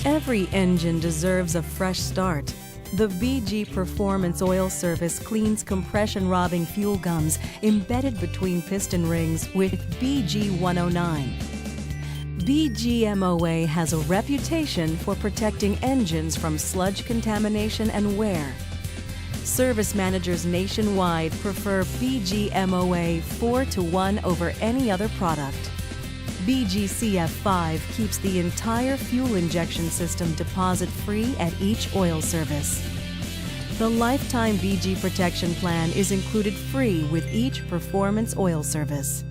Every engine deserves a fresh start. The BG Performance Oil Service cleans compression-robbing fuel gums embedded between piston rings with BG 109. BGMOA has a reputation for protecting engines from sludge contamination and wear. Service managers nationwide prefer BGMOA 4:1 over any other product. BGCF5 keeps the entire fuel injection system deposit-free at each oil service. The lifetime BG protection plan is included free with each performance oil service.